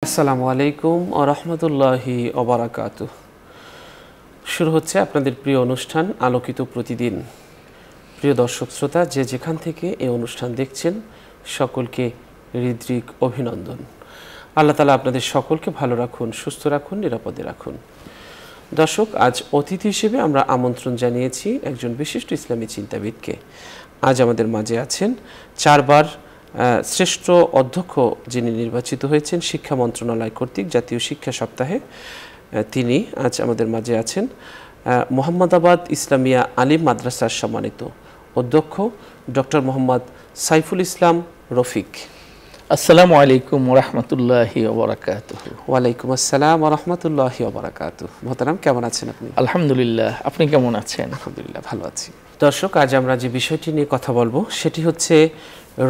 আসসালামু আলাইকুম ওয়া রাহমাতুল্লাহি ওয়া বারাকাতুহু। শুরু হচ্ছে আপনাদের প্রিয় অনুষ্ঠান আলোকিত প্রতিদিন। প্রিয় দর্শক শ্রোতা, যে যেখান থেকে এই অনুষ্ঠান দেখছেন সকলকে হৃদ্রিক অভিনন্দন। আল্লাহ তাআলা আপনাদের সকলকে ভালো রাখুন, সুস্থ রাখুন, নিরাপদে রাখুন। দর্শক, আজ অতিথি হিসেবে আমরা আমন্ত্রণ জানিয়েছি একজন বিশিষ্ট ইসলামী চিন্তাবিদকে। আজ আমাদের মাঝে আছেন চারবার শ্রেষ্ঠ অধ্যক্ষ যিনি নির্বাচিত হয়েছেন শিক্ষা মন্ত্রণালয় কর্তৃক জাতীয় শিক্ষা সপ্তাহে। তিনি আজ আমাদের মাঝে আছেন মোহাম্মদাবাদ ইসলামিয়া আলিম মাদ্রাসার সম্মানিত অধ্যক্ষ ডক্টর মোহাম্মদ সাইফুল ইসলাম রফিক। আসসালামু আলাইকুম ওয়া রাহমাতুল্লাহি ওয়া বারাকাতুহু। ওয়ালাইকুম আসসালাম ওয়া রাহমাতুল্লাহি ওয়া বারাকাতুহু। মোহতারাম, কেমন আছেন আপনি? আলহামদুলিল্লাহ, আপনি কেমন আছেন? আলহামদুলিল্লাহ, ভালো আছি। দর্শক, আজ আমরা যে বিষয়টি নিয়ে কথা বলবো সেটি হচ্ছে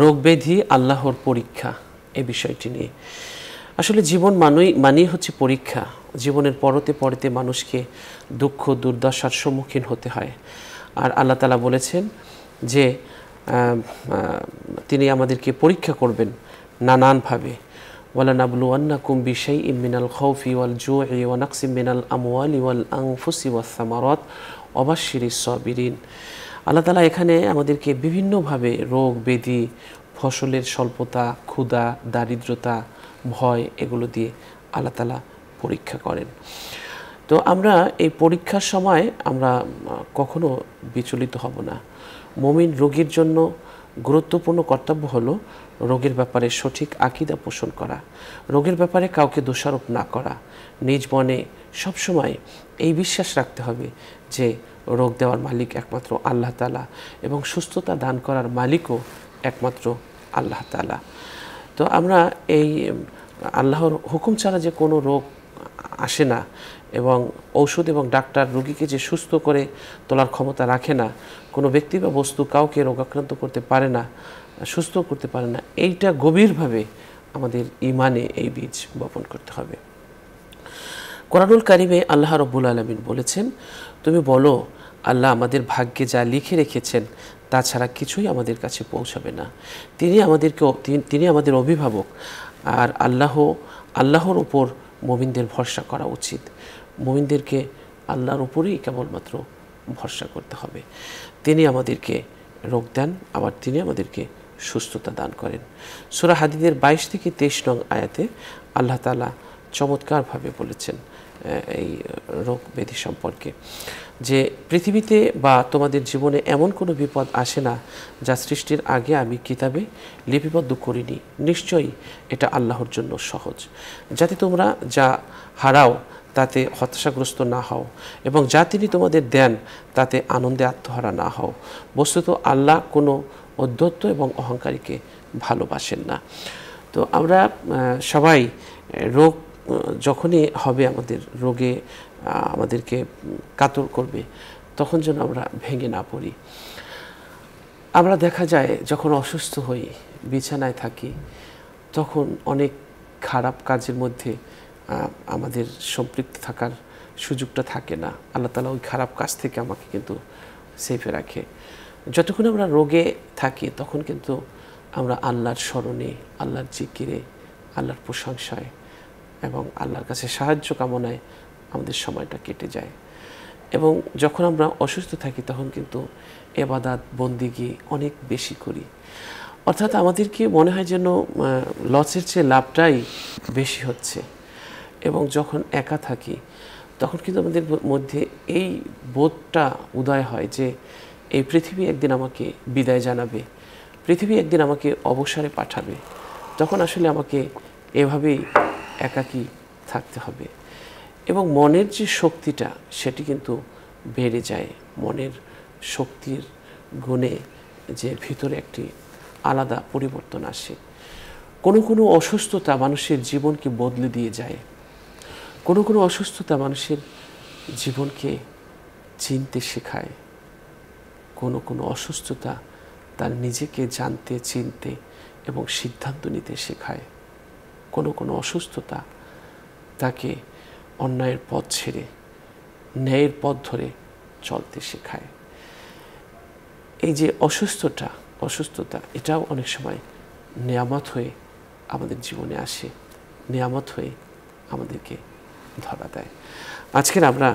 রোগ ব্যাধি আল্লাহর পরীক্ষা। এই বিষয়টি নিয়ে আসলে জীবন মানেই হচ্ছে পরীক্ষা। জীবনের পরতে পরতে মানুষকে দুঃখ দুর্দশার সম্মুখীন হতে হয়। আর আল্লাহ তাআলা বলেছেন যে তিনি আমাদেরকে পরীক্ষা করবেন নানানভাবে। ওয়ালানাবলুওয়ান্নাকুম বিশাইইম মিনাল খাউফি ওয়াল জুই ওয়া নাকসিম মিনাল আমওয়ালি ওয়াল আনফুসি ওয়াস সামারাত ওয়া বাশশিরিস সাবিরিন। আল্লাহ তাআলা এখানে আমাদেরকে বিভিন্নভাবে রোগ ব্যাধি, ফসলের স্বল্পতা, ক্ষুধা, দারিদ্রতা, ভয়, এগুলো দিয়ে আল্লাহ তাআলা পরীক্ষা করেন। তো আমরা এই পরীক্ষার সময় আমরা কখনো বিচলিত হব না। মুমিন রোগীর জন্য গুরুত্বপূর্ণ কর্তব্য হলো রোগের ব্যাপারে সঠিক আকীদা পোষণ করা, রোগের ব্যাপারে কাউকে দোষারোপ না করা, নিজ মনে সবসময় এই বিশ্বাস রাখতে হবে যে রোগ দেওয়ার মালিক একমাত্র আল্লাহ তাআলা এবং সুস্থতা দান করার মালিকও একমাত্র আল্লাহ তাআলা। তো আমরা এই আল্লাহর হুকুম ছাড়া যে কোনো রোগ আসে না এবং ঔষধ এবং ডাক্তার রোগীকে যে সুস্থ করে তোলার ক্ষমতা রাখে না, কোনো ব্যক্তি বা বস্তু কাউকে রোগাক্রান্ত করতে পারে না, সুস্থ করতে পারে না, এইটা গভীরভাবে আমাদের ইমানে এই বীজ বপন করতে হবে। কোরআনুল কারিমে আল্লাহ রাব্বুল আলামিন বলেছেন, তুমি বলো আল্লাহ আমাদের ভাগ্যে যা লিখে রেখেছেন তাছাড়া কিছুই আমাদের কাছে পৌঁছাবে না। তিনি আমাদের অভিভাবক। আর আল্লাহর উপর মুমিনদের ভরসা করা উচিত। মুমিনদেরকে আল্লাহর উপরেই কেবলমাত্র ভরসা করতে হবে। তিনি আমাদেরকে রোগ দেন, আবার তিনি আমাদেরকে সুস্থতা দান করেন। সূরা হাদীদের 22 থেকে 23 নং আয়াতে আল্লাহ তাআলা চমৎকারভাবে বলেছেন এই রোগ ব্যাধি সম্পর্কে, যে পৃথিবীতে বা তোমাদের জীবনে এমন কোনো বিপদ আসে না যা সৃষ্টির আগে আমি কিতাবে লিপিবদ্ধ করিনি। নিশ্চয়ই এটা আল্লাহর জন্য সহজ, যাতে তোমরা যা হারাও তাতে হতাশাগ্রস্ত না হও এবং যা তিনি তোমাদের দেন তাতে আনন্দে আত্মহারা না হও। বস্তুত আল্লাহ কোনো অধ্যত্ত এবং অহংকারীকে ভালোবাসেন না। তো আমরা সবাই রোগ যখনই হবে, আমাদের রোগে আমাদেরকে কাতর করবে, তখন যেন আমরা ভেঙে না পড়ি। আমরা দেখা যায় যখন অসুস্থ হই, বিছানায় থাকি, তখন অনেক খারাপ কাজের মধ্যে আমাদের সম্পৃক্ত থাকার সুযোগটা থাকে না। আল্লাহ তাআলা ওই খারাপ কাজ থেকে আমাকে কিন্তু সেফে রাখে। যতক্ষণ আমরা রোগে থাকি তখন কিন্তু আমরা আল্লাহর স্মরণে, আল্লাহর জিকিরে, আল্লাহর প্রশংসায় এবং আল্লাহর কাছে সাহায্য কামনায় আমাদের সময়টা কেটে যায়। এবং যখন আমরা অসুস্থ থাকি তখন কিন্তু ইবাদত বন্দেগী অনেক বেশি করি। অর্থাৎ আমাদেরকে মনে হয় যেন লসের চেয়ে লাভটাই বেশি হচ্ছে। এবং যখন একা থাকি তখন কিন্তু আমাদের মধ্যে এই বোধটা উদয় হয় যে এই পৃথিবী একদিন আমাকে বিদায় জানাবে, পৃথিবী একদিন আমাকে অবসরে পাঠাবে। তখন আসলে আমাকে এভাবেই একাকী থাকতে হবে। এবং মনের যে শক্তিটা সেটি কিন্তু বেড়ে যায়। মনের শক্তির গুণে যে ভিতরে একটি আলাদা পরিবর্তন আসে। কোনো অসুস্থতা মানুষের জীবনকে বদলে দিয়ে যায়। কোনো অসুস্থতা মানুষের জীবনকে চিনতে শেখায়। কোনো অসুস্থতা তার নিজেকে জানতে, চিনতে এবং সিদ্ধান্ত নিতে শেখায়। কোনো অসুস্থতা তাকে অন্যায়ের পথ ছেড়ে ন্যায়ের পথ ধরে চলতে শেখায়। এই যে অসুস্থতা এটাও অনেক সময় নেয়ামত হয়ে আমাদের জীবনে আসে। নিয়ামত হয়ে আমাদেরকে ধরা দেয়। আজকের আমরা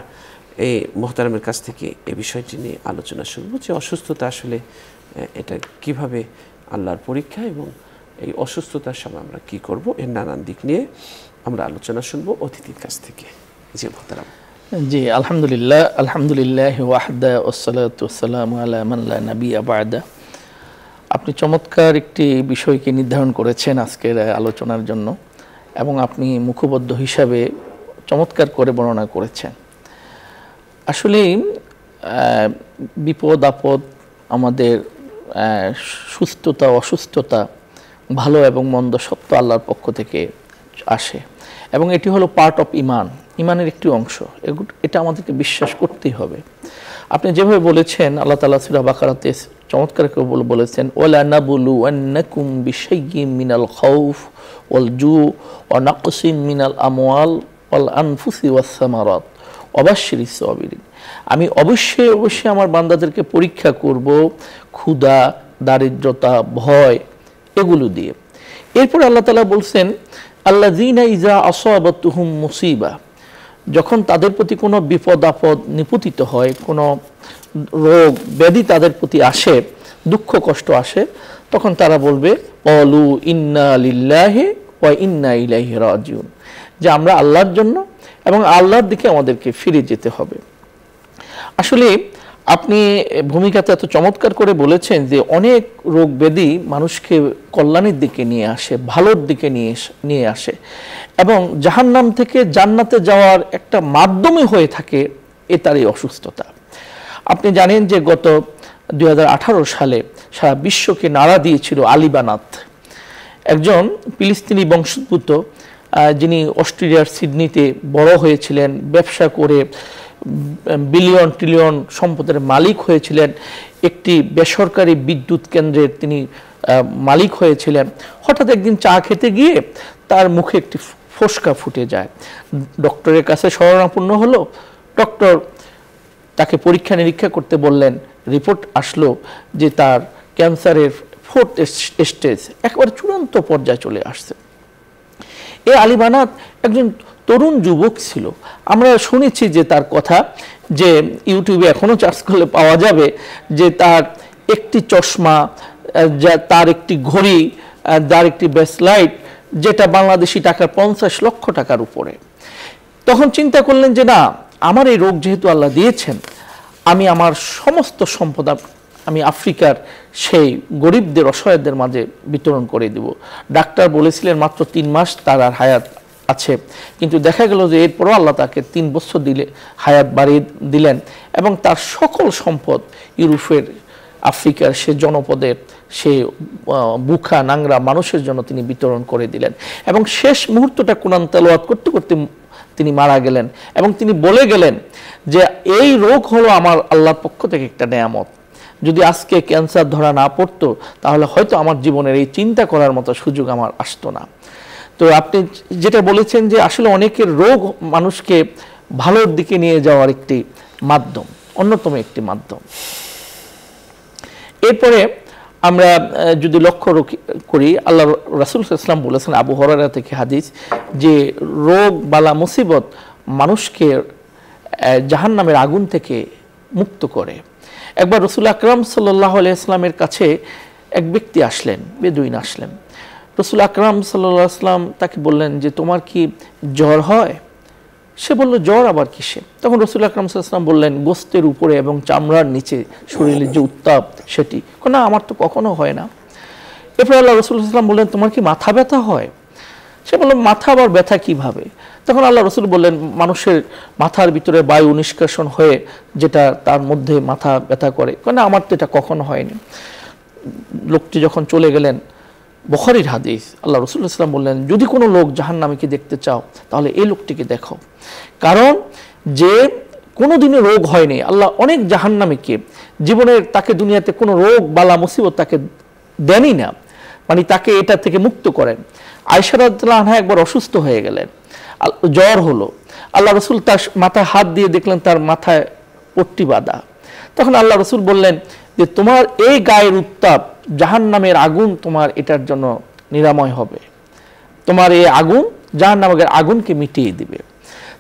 এই মোহতারামের কাছ থেকে এই বিষয়টি নিয়ে আলোচনা শুনবো যে অসুস্থতা আসলে এটা কিভাবে আল্লাহর পরীক্ষা এবং এই অসুস্থতার সময় আমরা কি করব, এর নানান দিক নিয়ে আমরা আলোচনা শুনবো অতিথির কাছ থেকে। জি মোহতারাম। জি আলহামদুলিল্লাহ ওয়াহদা ওয়াসসালাতু ওয়াসসালামু আলা মান লা নাবিয়্যা বা'দা। আপনি চমৎকার একটি বিষয়কে নির্ধারণ করেছেন আজকের আলোচনার জন্য এবং আপনি মুখবদ্ধ হিসাবে চমৎকার করে বর্ণনা করেছেন। আসলে বিপদ আপদ, আমাদের সুস্থতা অসুস্থতা, ভালো এবং মন্দ সব তো আল্লাহর পক্ষ থেকে আসে এবং এটি হলো পার্ট অফ ইমানের একটি অংশ। এটা আমাদেরকে বিশ্বাস করতেই হবে। আপনি যেভাবে বলেছেন, আল্লাহ তাআলা সূরা বাকারাতে চমৎকার করে বলেছেন, ওয়ালা নাবলুওয়ান্নাকুম বিশাইয়্যিম মিনাল খাউফ ওয়াল জু ওয়া নাকসিম মিনাল আমওয়াল ওয়াল আনফুসি ওয়াস সামারাত ওয়াবাশশিরিস সাবিরিন। আমি অবশ্যই আমার বান্দাদেরকে পরীক্ষা করব ক্ষুধা, দারিদ্রতা, ভয় এগুলো দিয়ে। এরপর আল্লাহ তাআলা বলছেন, আল্লাযীনা ইযা আসাবাতুহুম মুসিবা, যখন তাদের প্রতি কোনো বিপদ আপদ নিপতিত হয়, কোনো রোগ ব্যাধি তাদের প্রতি আসে, দুঃখ কষ্ট আসে, তখন তারা বলবে ক্বালু ইন্না লিল্লাহি ওয়া ইন্না ইলাইহি রাজিউন, যে আমরা আল্লাহর জন্য এবং আল্লাহর দিকে আমাদেরকে ফিরে যেতে হবে। আসলে আপনি ভূমিকাতে এত চমৎকার করে বলেছেন যে অনেক রোগ ব্যাধি মানুষকে কল্যাণের দিকে নিয়ে আসে, ভালোর দিকে নিয়ে আসে এবং জাহান্নাম থেকে জান্নাতে যাওয়ার একটা মাধ্যমে হয়ে থাকে তার এই অসুস্থতা। আপনি জানেন যে গত 2018 সালে সারা বিশ্বকে নাড়া দিয়েছিল আলী বানাত, একজন ফিলিস্তিনি বংশোদ্ভূত, যিনি অস্ট্রেলিয়ার সিডনিতে বড় হয়েছিলেন, ব্যবসা করে বিলিয়ন ট্রিলিয়ন সম্পদের মালিক হয়েছিলেন, একটি বেসরকারি বিদ্যুৎ কেন্দ্রের তিনি মালিক হয়েছিলেন। হঠাৎ একদিন চা খেতে গিয়ে তার মুখে একটি ফোসকা ফুটে যায়। ডক্টরের কাছে শরণাপন্ন হলো। ডক্টর তাকে পরীক্ষা নিরীক্ষা করতে বললেন। রিপোর্ট আসলো যে তার ক্যান্সারের 4th স্টেজ, একেবারে চূড়ান্ত পর্যায়ে চলে আসছে। এই আলী বানাত একজন তরুণ যুবক ছিল। আমরা শুনেছি যে তার কথা, যে ইউটিউবে এখনো সার্চ করলে পাওয়া যাবে যে তার একটি চশমা, তার একটি ঘড়ি, তার একটি ব্রেসলাইট, যেটা বাংলাদেশি টাকার 50 লক্ষ টাকার উপরে। তখন চিন্তা করলেন যে না, আমার এই রোগ যেহেতু আল্লাহ দিয়েছেন, আমি আমার সমস্ত সম্পদ আমি আফ্রিকার সেই গরিবদের, অসহায়দের মাঝে বিতরণ করে দেব। ডাক্তার বলেছিলেন মাত্র 3 মাস তার আর হায়াত আছে, কিন্তু দেখা গেল যে এরপরও আল্লাহ তাকে 3 বছর হায়াত বাড়িয়ে দিলেন এবং তার সকল সম্পদ ইউরোপের, আফ্রিকার সে জনপদের, সে বুখা নাংরা মানুষের জন্য তিনি বিতরণ করে দিলেন এবং শেষ মুহূর্তটা কোরআন তেলাওয়াত করতে করতে তিনি মারা গেলেন এবং তিনি বলে গেলেন যে এই রোগ হলো আমার আল্লাহর পক্ষ থেকে একটা নেয়ামত। যদি আজকে ক্যান্সার ধরা না পড়তো তাহলে হয়তো আমার জীবনের এই চিন্তা করার মতো সুযোগ আমার আসতো না। তো আপনি যেটা বলেছেন যে আসলে অনেকের রোগ মানুষকে ভালোর দিকে নিয়ে যাওয়ার একটি মাধ্যম, অন্যতম একটি মাধ্যম। এরপরে আমরা যদি লক্ষ্য করি, আল্লাহ রাসূল সাল্লাল্লাহু আলাইহি ওয়াসাল্লাম বলেছেন, আবু হুরায়রা থেকে হাদিস, যে রোগ বালা মুসিবত মানুষকে জাহান্নামের আগুন থেকে মুক্ত করে। একবার রাসূল আকরাম সাল্লাল্লাহু আলাইহি ওয়াসাল্লামের কাছে এক ব্যক্তি আসলেন, বেদুইন আসলেন। রাসূল আকরাম সাল্লাল্লাহু আলাইহি ওয়াসাল্লাম তাকে বললেন যে তোমার কি জ্বর হয়? সে বলল জ্বর আবার কিসে? তখন রাসূল আকরাম সাল্লাল্লাহু আলাইহি ওয়াসাল্লাম বললেন গোশতের উপরে এবং চামড়ার নিচে শরীরের যে উত্তাপ সেটি। না, আমার তো কখনো হয় না। এরপর আল্লাহ রাসূল সাল্লাল্লাহু আলাইহি ওয়াসাল্লাম বললেন তোমার কি মাথা ব্যথা হয়? সে বলল মাথা আবার ব্যথা কিভাবে? তখন আল্লাহ রাসূল বললেন মানুষের মাথার ভিতরে বায়ু নিষ্কাশন হয়ে যেটা তার মধ্যে মাথা ব্যথা করে। না, আমার তো এটা কখনো হয়নি। লোকটি যখন চলে গেলেন, বুখারীর হাদিস, আল্লাহ রাসূল সাল্লাল্লাহু আলাইহি ওয়াসাল্লাম বললেন যদি কোনো লোক জাহান্নামীকে দেখতে চাও তাহলে এই লোকটিকে দেখো, কারণ যে কোনোদিনও রোগ হয়নি। আল্লাহ অনেক জাহান্নামীকে জীবনের, তাকে দুনিয়াতে কোনো রোগ বালা মুসিবত তাকে দেনই না, মানে তাকে এটা থেকে মুক্ত করেন। আয়েশা রাদিয়াল্লাহু আনহা একবার অসুস্থ হয়ে গেলেন, জ্বর হলো। আল্লাহ রাসূল তার মাথায় হাত দিয়ে দেখলেন তার মাথায় পট্টি বাঁধা। তখন আল্লাহ রাসূল বললেন যে তোমার এই গায়ের উত্তাপ, জাহান্নামের আগুন তোমার এটার জন্য নিরাময় হবে। তোমার এই আগুন জাহান্নামের আগুনকে মিটিয়ে দিবে।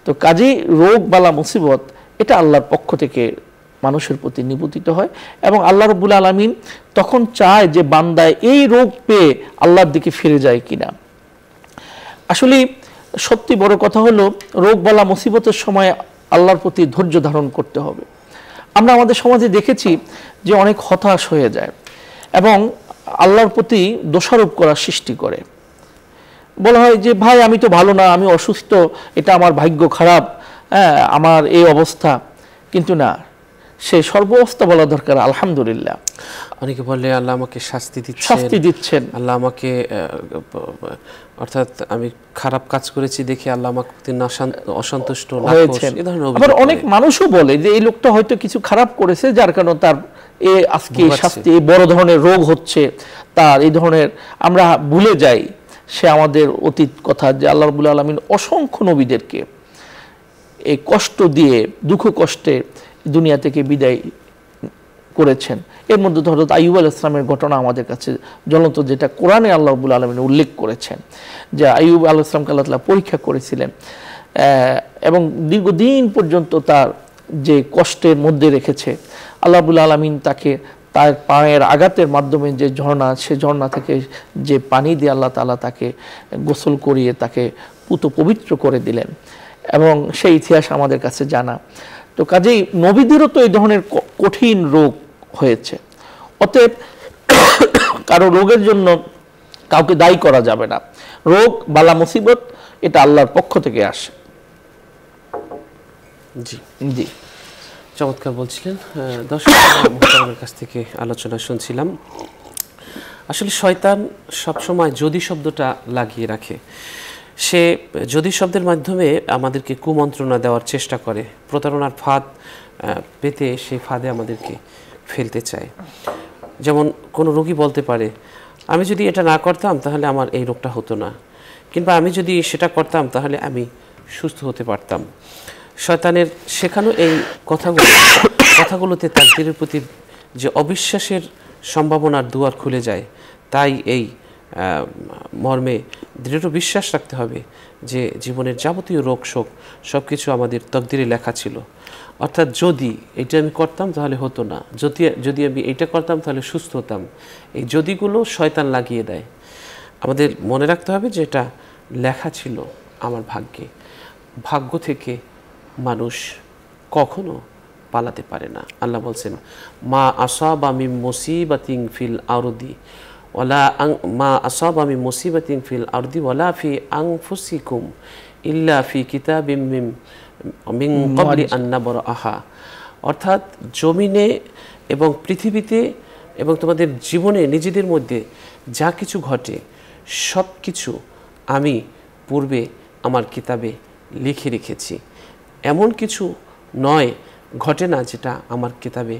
তো কাজেই রোগ বালা মুসিবত এটা আল্লাহর পক্ষ থেকে মানুষের প্রতি নিবেদিত হয়, এবং আল্লাহ রাব্বুল আলামিন তখন চায় যে বান্দায় এই রোগ পেয়ে আল্লাহর দিকে ফিরে যায় কিনা। আসলে সত্যি বড় কথা হলো, রোগ বালা মুসিবতের সময় আল্লাহর প্রতি ধৈর্য ধারণ করতে হবে। আমরা আমাদের সমাজে দেখেছি যে অনেক হতাশ হয়ে যায় এবং আল্লাহর প্রতি দোষারোপ করার সৃষ্টি করে। বলা হয় যে ভাই আমি তো ভালো না, আমি অসুস্থ, এটা আমার ভাগ্য খারাপ, হ্যাঁ আমার এই অবস্থা। কিন্তু না, সে সর্বাবস্থা বলা দরকার আলহামদুলিল্লাহ। অনেকে বলে আল্লাহ আমাকে শাস্তি দিচ্ছেন, আল্লাহ আমাকে, অর্থাৎ আমি খারাপ কাজ করেছি দেখে আল্লাহ আমাকে অসন্তুষ্ট হয়েছেন। আবার অনেক মানুষও বলে যে এই লোকটা হয়তো কিছু খারাপ করেছে, যার কারণে তার আজকে শাস্তি, বড় ধরনের রোগ হচ্ছে তার, এই ধরনের আমরা ভুলে যাই সে আমাদের অতীত কথা, যে আল্লাহ রাব্বুল আলামিন অসংখ্য নবীদেরকে এই কষ্ট দিয়ে, দুঃখ কষ্টে দুনিয়া থেকে বিদায় করেছেন। এর মধ্যে হযরত আইয়ুব আলাইহিস সালামের ঘটনা আমাদের কাছে জ্বলন্ত, যেটা কোরআনে আল্লাহ রাব্বুল আলামিন উল্লেখ করেছেন, যে আইয়ুব আলাইহিস সালামকে আল্লাহ তাআলা পরীক্ষা করেছিলেন এবং দীর্ঘদিন পর্যন্ত তার যে কষ্টের মধ্যে রেখেছে। আল্লাহ রাব্বুল আলামিন তাকে তার পায়ের আঘাতের মাধ্যমে যে ঝর্ণা, সে ঝর্ণা থেকে যে পানি দিয়ে আল্লাহ তাআলা তাকে গোসল করিয়ে তাকে পবিত্র করে দিলেন, এবং সেই ইতিহাস আমাদের কাছে জানা। তো কাজেই নবীদেরও তো এই ধরনের কঠিন রোগ হয়েছে। অতএব কারো রোগের জন্য কাউকে দায়ী করা যাবে না। রোগ বালা মুসিবত এটা আল্লাহর পক্ষ থেকে আসে। জি জি, চমৎকার বলছিলেন। দর্শকদের কাছ থেকে আলোচনা শুনছিলাম। আসলে শয়তান সবসময় যদি শব্দটা লাগিয়ে রাখে। সে যদি শব্দের মাধ্যমে আমাদেরকে কুমন্ত্রণা দেওয়ার চেষ্টা করে, প্রতারণার ফাঁদ পেতে সেই ফাঁদে আমাদেরকে ফেলতে চায়। যেমন কোনো রোগী বলতে পারে, আমি যদি এটা না করতাম তাহলে আমার এই রোগটা হতো না, কিংবা আমি যদি সেটা করতাম তাহলে আমি সুস্থ হতে পারতাম। শয়তানের শেখানো এই কথাগুলোতে তাকদীরের প্রতি যে অবিশ্বাসের সম্ভাবনার দুয়ার খুলে যায়। তাই এই মর্মে দৃঢ় বিশ্বাস রাখতে হবে যে জীবনের যাবতীয় রোগ শোক সব কিছু আমাদের তকদিরে লেখা ছিল। অর্থাৎ যদি এটা আমি করতাম তাহলে হতো না, যদি আমি এটা করতাম তাহলে সুস্থ হতাম। এই যদিগুলো শয়তান লাগিয়ে দেয়। আমাদের মনে রাখতে হবে যে এটা লেখা ছিল আমার ভাগ্যে। ভাগ্য থেকে মানুষ কখনো পালাতে পারে না। আল্লাহ বলছেন, মা আসাবা মিন মুসিবাতিন ফিল আরদি ওয়ালা মা আসাবা মিন মুসিবাতিন ফিল আরদি ওয়ালা ফি আনফুসিকুম ইল্লা ফি কিতাবিম মিন ক্বাবলি আন নাবরাহা। অর্থাৎ জমিনে এবং পৃথিবীতে এবং তোমাদের জীবনে নিজেদের মধ্যে যা কিছু ঘটে সব কিছু আমি পূর্বে আমার কিতাবে লিখে রেখেছি। এমন কিছু নয়, ঘটে না যেটা আমার কিতাবে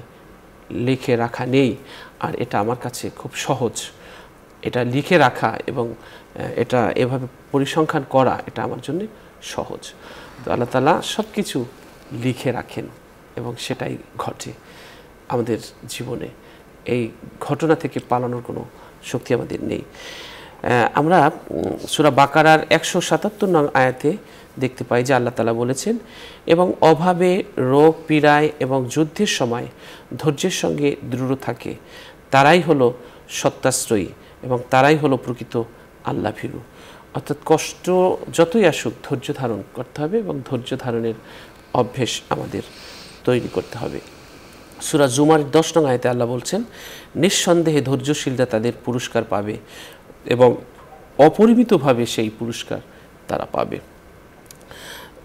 লিখে রাখা নেই। আর এটা আমার কাছে খুব সহজ, এটা লিখে রাখা এবং এটা এভাবে পরিসংখ্যান করা, এটা আমার জন্য সহজ। তো আল্লাহ তাআলা সব কিছু লিখে রাখেন এবং সেটাই ঘটে আমাদের জীবনে। এই ঘটনা থেকে পালানোর কোনো শক্তি আমাদের নেই। আমরা সূরা বাকারার 177 নং আয়াতে দেখতে পাই যে আল্লাহ তাআলা বলেছেন, এবং অভাবে, রোগ, পীড়ায় এবং যুদ্ধের সময় ধৈর্যের সঙ্গে দৃঢ় থাকে, তারাই হলো সত্যাশ্রয়ী এবং তারাই হলো প্রকৃত আল্লাহ ভীরু। অর্থাৎ কষ্ট যতই আসুক ধৈর্য ধারণ করতে হবে এবং ধৈর্য ধারণের অভ্যেস আমাদের তৈরি করতে হবে। সূরা জুমার 10 নং আয়াতে আল্লাহ বলছেন, নিঃসন্দেহে ধৈর্যশীলরা তাদের পুরস্কার পাবে এবং অপরিমিতভাবে সেই পুরস্কার তারা পাবে।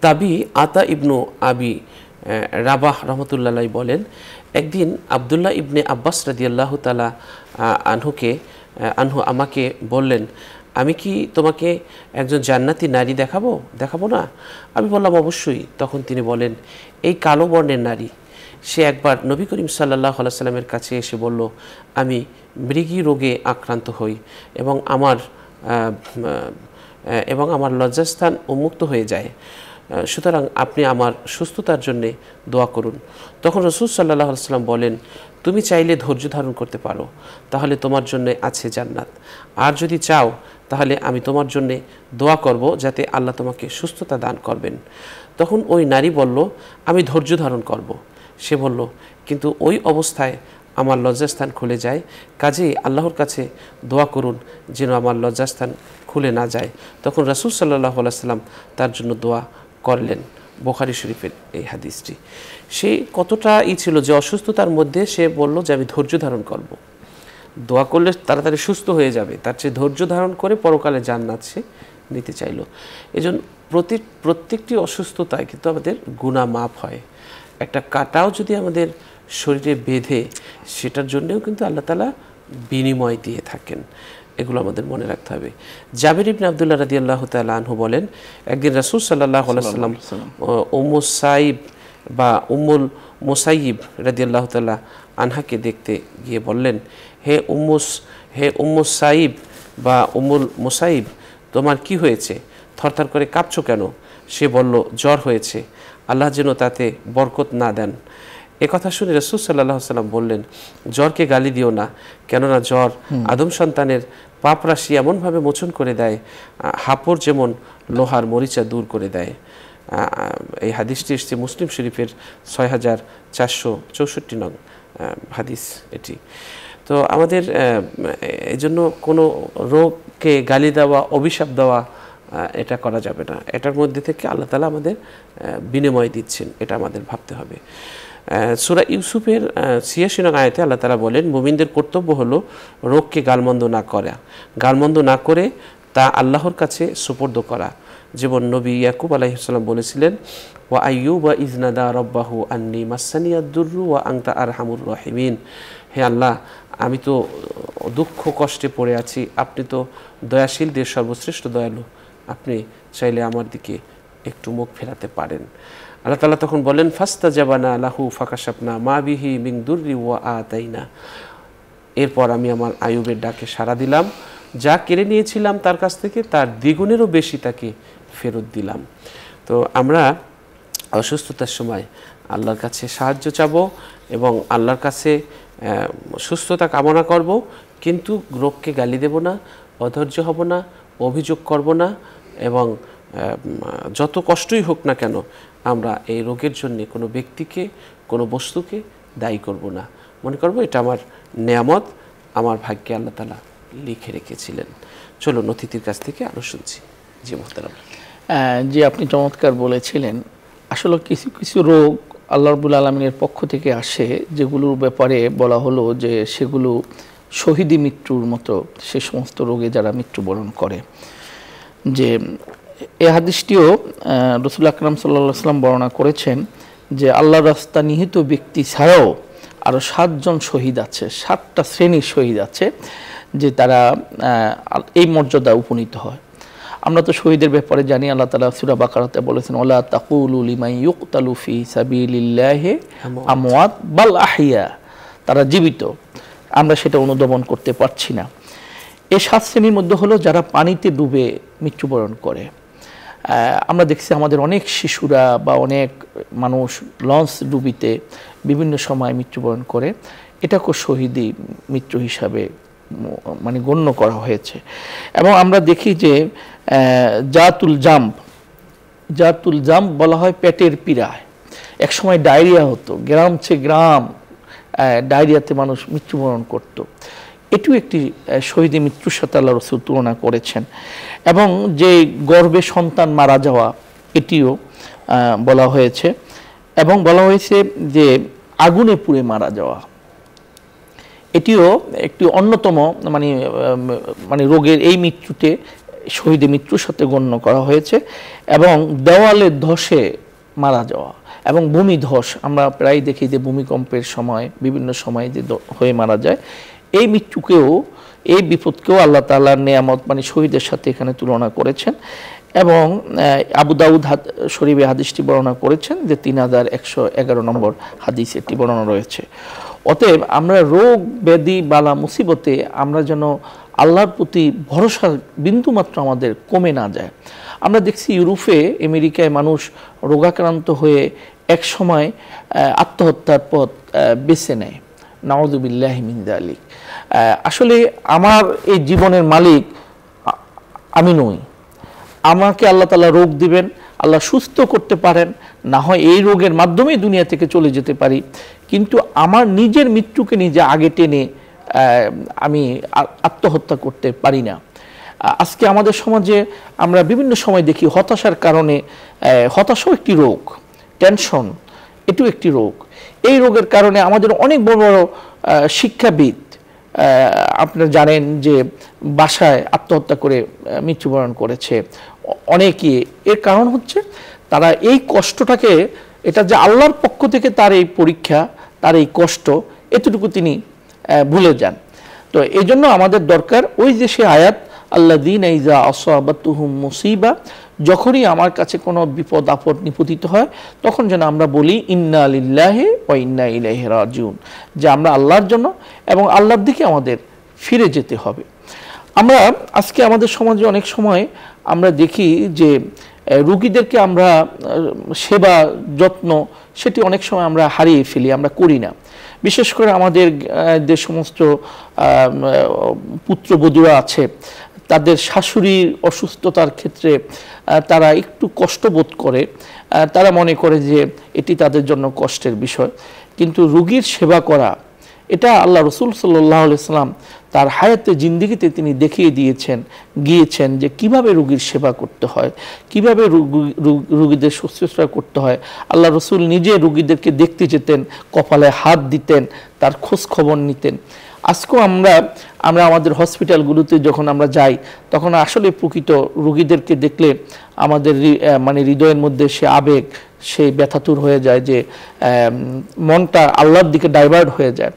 তাবি আতা ইবনু আবি রাবাহ রহমতুল্লাহ বলেন, একদিন আবদুল্লাহ ইবনে আব্বাস রাদিয়াল্লাহু তাআলা আনহু আমাকে বললেন, আমি কি তোমাকে একজন জান্নাতি নারী দেখাবো না? আমি বললাম অবশ্যই। তখন তিনি বলেন, এই কালো বর্ণের নারী। সে একবার নবী করিম সাল্লাল্লাহু আলাইহি সাল্লামের কাছে এসে বলল, আমি মৃগী রোগে আক্রান্ত হই এবং আমার লজ্জাস্থান উন্মুক্ত হয়ে যায়। সুতরাং আপনি আমার সুস্থতার জন্য দোয়া করুন। তখন রাসূল সাল্লাল্লাহু আলাইহি ওয়াসাল্লাম বলেন, তুমি চাইলে ধৈর্য ধারণ করতে পারো, তাহলে তোমার জন্য আছে জান্নাত। আর যদি চাও তাহলে আমি তোমার জন্য দোয়া করব যাতে আল্লাহ তোমাকে সুস্থতা দান করবেন। তখন ওই নারী বলল, আমি ধৈর্য ধারণ করব। সে বলল, কিন্তু ওই অবস্থায় আমার লজ্জাস্থান খুলে যায়, কাজেই আল্লাহর কাছে দোয়া করুন যেন আমার লজ্জাস্থান খুলে না যায়। তখন রাসূল সাল্লাল্লাহু আলাইহি ওয়াসাল্লাম তার জন্য দোয়া করলেন। বুখারী শরীফের এই হাদিসটি। সে কতটা ছিল যে অসুস্থতার মধ্যে সে বলল যে আমি ধৈর্য ধারণ করব, দোয়া করলে তাড়াতাড়ি সুস্থ হয়ে যাবে, তার চেয়ে ধৈর্য ধারণ করে পরকালে জান্নাত সে নিতে চাইল। এজন্য প্রত্যেকটি অসুস্থতায় কিন্তু আমাদের গুনাহ মাফ হয়। একটা কাটাও যদি আমাদের শরীরে বেঁধে, সেটার জন্যও কিন্তু আল্লাহ তাআলা বিনিময় দিয়ে থাকেন। এগুলো আমাদের মনে রাখতে হবে। জাবির ইবনে আব্দুল্লাহ রাদিয়াল্লাহু তাআলা আনহু বলেন, একদিন রাসূল সাল্লাল্লাহু আলাইহি ওয়াসাল্লাম উম্মু সাইব বা উম্মুল মুসাইয়িব রাদিয়াল্লাহু তাআলা আনহাকে দেখতে গিয়ে বললেন, হে উম্মু সাইব বা উম্মুল মুসাইব, তোমার কি হয়েছে? থরথর করে কাঁপছো কেন? সে বলল, জ্বর হয়েছে, আল্লাহ যেন তাতে বরকত না দেন। একথা শুনে রাসূল সাল্লাল্লাহু আলাইহি ওয়াসাল্লাম বললেন, জ্বরকে গালি দিও না, কেননা জ্বর আদম সন্তানের পাপ রাশি এমনভাবে মোচন করে দেয়, হাপড় যেমন লোহার মরিচা দূর করে দেয়। এই হাদিসটি এসেছে মুসলিম শরীফের 6464 নং হাদিস এটি। তো আমাদের এই জন্য কোনো রোগকে গালি দেওয়া, অভিশাপ দেওয়া এটা করা যাবে না। এটার মধ্যে থেকে আল্লাহ তাআলা আমাদের বিনিময় দিচ্ছেন, এটা আমাদের ভাবতে হবে। সূরা ইউসুফের ৮৬ নং আয়াতে আল্লাহ তাআলা বলেন, মুমিনদের কর্তব্য হলো রোগকে গালমন্দ না করা, গালমন্দ না করে তা আল্লাহর কাছে সুপর্দ করা। যেমন নবী ইয়াকুব আলাইহিস সালাম বলেছিলেন, ওয়া আইয়ুবা ইয নাদা রাব্বাহু আন্নী মাসানিয়াদ দুররু ওয়া আনতা আরহামুর রাহিমিন। হে আল্লাহ, আমি তো দুঃখ কষ্টে পড়ে আছি, আপনি তো দয়াশীলদের সর্বশ্রেষ্ঠ দয়ালু, আপনি চাইলে আমার দিকে একটু মুখ ফেরাতে পারেন। আল্লাহ তাআলা তখন বলেন, ফাস্তাজাবানা লাহু ফাকাশাফনা মা বিহি মিন দুররি ওয়া আতাইনা। এরপর আমি আমার আইয়ুবের ডাকে সাড়া দিলাম, যা কেড়ে নিয়েছিলাম তার কাছ থেকে তার দ্বিগুণেরও বেশি তাকে ফেরত দিলাম। তো আমরা অসুস্থতার সময় আল্লাহর কাছে সাহায্য চাবো এবং আল্লাহর কাছে সুস্থতা কামনা করব, কিন্তু রোগকে গালি দেব না, অধৈর্য হব না, অভিযোগ করব না, এবং যত কষ্টই হোক না কেন আমরা এই রোগের জন্য কোনো ব্যক্তিকে, কোনো বস্তুকে দায়ী করব না। মনে করব এটা আমার নেয়ামত, আমার ভাগ্যে আল্লাহ তাআলা লিখে রেখেছিলেন। চলুন অতিথির কাছ থেকে আরও শুনছি। জি মুহতারাম। জি, আপনি চমৎকার বলেছিলেন। আসলে কিছু কিছু রোগ আল্লাহ রাব্বুল আলামিনের পক্ষ থেকে আসে, যেগুলোর ব্যাপারে বলা হলো যে সেগুলো শহীদি মৃত্যুর মতো, সে সমস্ত রোগে যারা মৃত্যুবরণ করে। যে এই হাদিসটিও রাসূল আকরাম সাল্লাল্লাহু আলাইহি ওয়াসাল্লাম বর্ণনা করেছেন যে আল্লাহর রাস্তা নিহিত ব্যক্তি ছাড়াও আরও ৭ জন শহীদ আছে, ৭টা শ্রেণীর শহীদ আছে যে তারা এই মর্যাদা উপনীত হয়। আমরা তো শহীদের ব্যাপারে জানি, আল্লাহ তাআলা সূরা বাকারাতে বলেছেন, ওয়ালা তাকুলু লিমান ইউকতালু ফি সাবিলিল্লাহি আমওয়াত বাল আহইয়া, তারা জীবিত। আমরা সেটা অনুধাবন করতে পারছি না। এই ৭ শ্রেণীর মধ্যে হলো যারা পানিতে ডুবে মৃত্যুবরণ করে। আমরা দেখছি আমাদের অনেক শিশুরা বা অনেক মানুষ লঞ্চ ডুবিতে বিভিন্ন সময় মৃত্যুবরণ করে, এটাকে শহীদি মৃত্যু হিসাবে মানে গণ্য করা হয়েছে। এবং আমরা দেখি যে জাতুল জাম্প বলা হয় পেটের পীড়ায়। একসময় ডায়রিয়া হতো, গ্রাম চেয়ে গ্রাম ডায়রিয়াতে মানুষ মৃত্যুবরণ করত। এটিও একটি শহীদি মৃত্যুর সাথে আল্লাহ রাসূল তুলনা করেছেন। এবং যে গর্ভে সন্তান মারা যাওয়া, এটিও বলা হয়েছে। এবং বলা হয়েছে যে আগুনে পুড়ে মারা যাওয়া, এটিও একটি অন্যতম মানে রোগের এই মৃত্যুতে শহীদি মৃত্যুর সাথে গণ্য করা হয়েছে। এবং দেওয়ালে ধসে মারা যাওয়া এবং ভূমিধস, আমরা প্রায় দেখি যে ভূমিকম্পের সময় বিভিন্ন সময় যে হয়ে মারা যায়, এই মৃত্যুকেও, এই বিপদকেও আল্লাহ তাআলার নেয়ামত মানে শহীদের সাথে এখানে তুলনা করেছেন। এবং আবু দাউদ শরীফে হাদিসটি বর্ণনা করেছেন যে 3111 নম্বর হাদিস এটি বর্ণনা রয়েছে। অতএব আমরা রোগ ব্যাধি বালা মুসিবতে আমরা যেন আল্লাহর প্রতি ভরসা বিন্দুমাত্র আমাদের কমে না যায়। আমরা দেখছি ইউরোপে আমেরিকায় মানুষ রোগাক্রান্ত হয়ে এক সময় আত্মহত্যার পথ বেছে নেয়। নাউযুবিল্লাহি মিন যালিক। আসলে আমার এই জীবনের মালিক আমি নই। আমাকে আল্লাহ তাআলা রোগ দিবেন, আল্লাহ সুস্থ করতে পারেন, না হয় এই রোগের মাধ্যমেই দুনিয়া থেকে চলে যেতে পারি, কিন্তু আমার নিজের মৃত্যুকে নিজে আগে টেনে আমি আত্মহত্যা করতে পারি না। আজকে আমাদের সমাজে আমরা বিভিন্ন সময় দেখি হতাশার কারণে, হতাশাও একটি রোগ, টেনশন এটিও একটি রোগ। এই রোগের কারণে আমাদের অনেক বড় বড় শিক্ষাবিদ আপনারা জানেন যে বাসায় আত্মহত্যা করে মৃত্যুবরণ করেছে অনেকে। এর কারণ হচ্ছে তারা এই কষ্টটাকে, এটা যে আল্লাহর পক্ষ থেকে তার এই পরীক্ষা, তার এই কষ্ট, এতটুকু তিনি ভুলে যান। তো এই জন্য আমাদের দরকার ওই যে সে আয়াত, আল্লাযীনা ইযা আসাবাতুহুম মুসিবা, যখনই আমার কাছে কোনো বিপদ আপদ নিপতিত হয় তখন যেন আমরা বলি ইন্না লিল্লাহি ওয়া ইন্না ইলাইহি রাজিউন, যে আমরা আল্লাহর জন্য এবং আল্লাহর দিকে আমাদের ফিরে যেতে হবে। আমরা আজকে আমাদের সমাজে অনেক সময় আমরা দেখি যে রোগীদেরকে আমরা সেবা যত্ন সেটি অনেক সময় আমরা হারিয়ে ফেলি, আমরা করি না। বিশেষ করে আমাদের যে সমস্ত পুত্রবধূরা আছে তাদের শাশুড়ির অসুস্থতার ক্ষেত্রে তারা একটু কষ্টবোধ করে, তারা মনে করে যে এটি তাদের জন্য কষ্টের বিষয়, কিন্তু রোগীর সেবা করা এটা আল্লাহ রসুল সাল্লাল্লাহু আলাইহি সাল্লাম তার হায়াতে জিন্দেগিতে তিনি দেখিয়ে গিয়েছেন যে কিভাবে রোগীর সেবা করতে হয়, কিভাবে রোগীদের শুশ্রূষা করতে হয়। আল্লাহ রসুল নিজে রোগীদেরকে দেখতে যেতেন, কপালে হাত দিতেন, তার খোঁজ খবর নিতেন। আজকেও আমরা আমাদের হসপিটালগুলোতে যখন আমরা যাই তখন আসলে প্রকৃত রোগীদেরকে দেখলে আমাদের মানে হৃদয়ের মধ্যে সে আবেগ, সেই ব্যথাতুর হয়ে যায়, যে মনটা আল্লাহর দিকে ডাইভার্ট হয়ে যায়।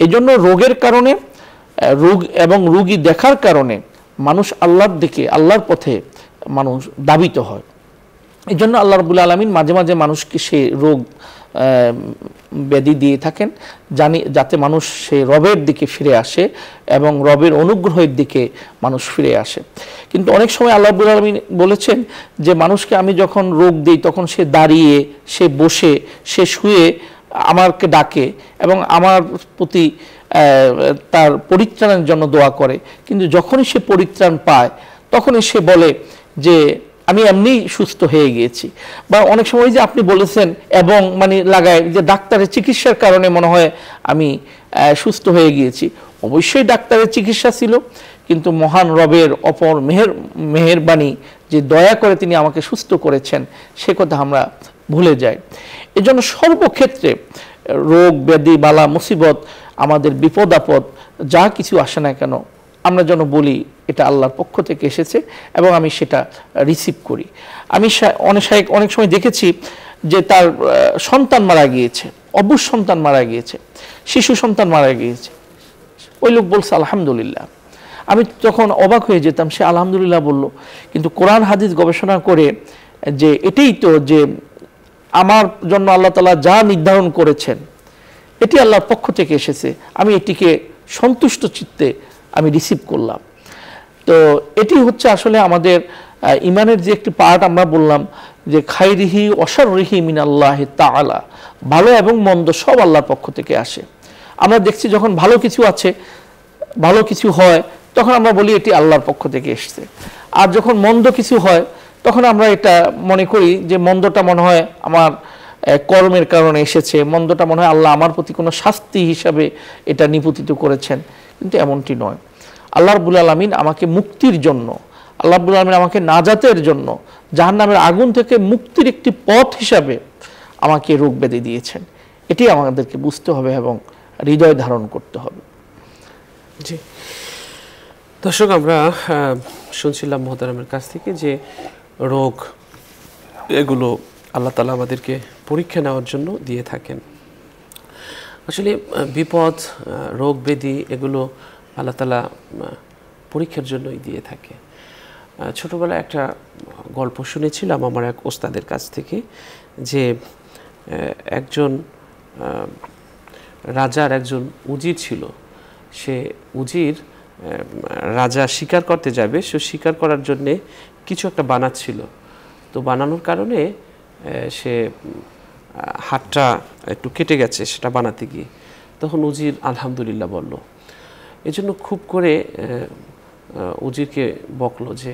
এই জন্য রোগের কারণে রোগ এবং রোগী দেখার কারণে মানুষ আল্লাহর দিকে, আল্লাহর পথে মানুষ দাবিত হয়। এই জন্য আল্লাহ রাব্বুল আলামিন মাঝে মাঝে মানুষকে সে রোগ ব্যাধি দিয়ে থাকেন, যাতে মানুষ সে রবের দিকে ফিরে আসে এবং রবের অনুগ্রহের দিকে মানুষ ফিরে আসে। কিন্তু অনেক সময় আল্লাহ রাব্বুল আলামিন বলেছেন যে মানুষকে আমি যখন রোগ দিই তখন সে দাঁড়িয়ে, সে বসে, সে শুয়ে আমাকে ডাকে এবং আমার প্রতি তার পরিত্রাণের জন্য দোয়া করে, কিন্তু যখনই সে পরিত্রাণ পায় তখনই সে বলে যে আমি এমনি সুস্থ হয়ে গিয়েছি। বা অনেক সময় যে আপনি বলেছেন এবং মানে লাগায় যে ডাক্তারের চিকিৎসার কারণে মনে হয় আমি সুস্থ হয়ে গিয়েছি। অবশ্যই ডাক্তারের চিকিৎসা ছিল, কিন্তু মহান রবের অপর মেহেরবানি যে দয়া করে তিনি আমাকে সুস্থ করেছেন সে কথা আমরা ভুলে যাই। এজন্য সর্বক্ষেত্রে রোগ ব্যাধি বালা মুসিবত, আমাদের বিপদ আপদ যা কিছু আসে না কেন, আমরা যেন বলি এটা আল্লাহর পক্ষ থেকে এসেছে এবং আমি সেটা রিসিভ করি। আমি অনেক সময় দেখেছি যে তার সন্তান মারা গিয়েছে, অবুঝ সন্তান মারা গিয়েছে, শিশু সন্তান মারা গিয়েছে, ওই লোক বলছে আলহামদুলিল্লাহ। আমি তখন অবাক হয়ে যেতাম, সে আলহামদুলিল্লাহ বলল, কিন্তু কোরআন হাদিস গবেষণা করে যে এটাই তো যে আমার জন্য আল্লাহ তাআলা যা নির্ধারণ করেছেন এটি আল্লাহর পক্ষ থেকে এসেছে, আমি এটিকে সন্তুষ্ট চিত্তে আমি রিসিভ করলাম। তো এটি হচ্ছে আসলে আমাদের ইমানের যে একটি পার্ট আমরা বললাম যে খাইরিহি অশাররিহি মিনাল্লাহি তাআলা, ভালো এবং মন্দ সব আল্লাহর পক্ষ থেকে আসে। আমরা দেখছি যখন ভালো কিছু আছে, ভালো কিছু হয়, তখন আমরা বলি এটি আল্লাহর পক্ষ থেকে এসেছে। আর যখন মন্দ কিছু হয় তখন আমরা এটা মনে করি যে মন্দটা মনে হয় আমার কর্মের কারণে এসেছে, মন্দটা মনে হয় আল্লাহ আমার প্রতি কোনো শাস্তি হিসাবে এটা নিপতিত করেছেন, কিন্তু এমনটি নয়। আল্লাহ রাব্বুল আলামিন আমাকে মুক্তির জন্য, আল্লাহ রাব্বুল আলামিন আমাকে নাজাতের জন্য, জাহান্নামের আগুন থেকে মুক্তির একটি পথ হিসাবে আমাকে রোগ ব্যাধি দিয়েছেন। এটি আমাদেরকে বুঝতে হবে এবং হৃদয় ধারণ করতে হবে। জি দর্শক, আমরা শুনছিলাম মোহতারামের কাছ থেকে যে রোগ এগুলো আল্লাহ তাআলা আমাদেরকে পরীক্ষা নেওয়ার জন্য দিয়ে থাকেন। আসলে বিপদ, রোগ ব্যাধি এগুলো আল্লাহ তাআলা পরীক্ষার জন্যই দিয়ে থাকে। ছোটবেলায় একটা গল্প শুনেছিলাম আমার এক ওস্তাদের কাছ থেকে, যে একজন রাজার একজন উজির ছিল। সে উজির রাজা শিকার করতে যাবে, সে শিকার করার জন্যে কিছু একটা বানাচ্ছিল। তো বানানোর কারণে সে হাতটা একটু কেটে গেছে সেটা বানাতে গিয়ে। তখন উজির আলহামদুলিল্লাহ বলল। এজন্য খুব করে উজিরকে বকলো যে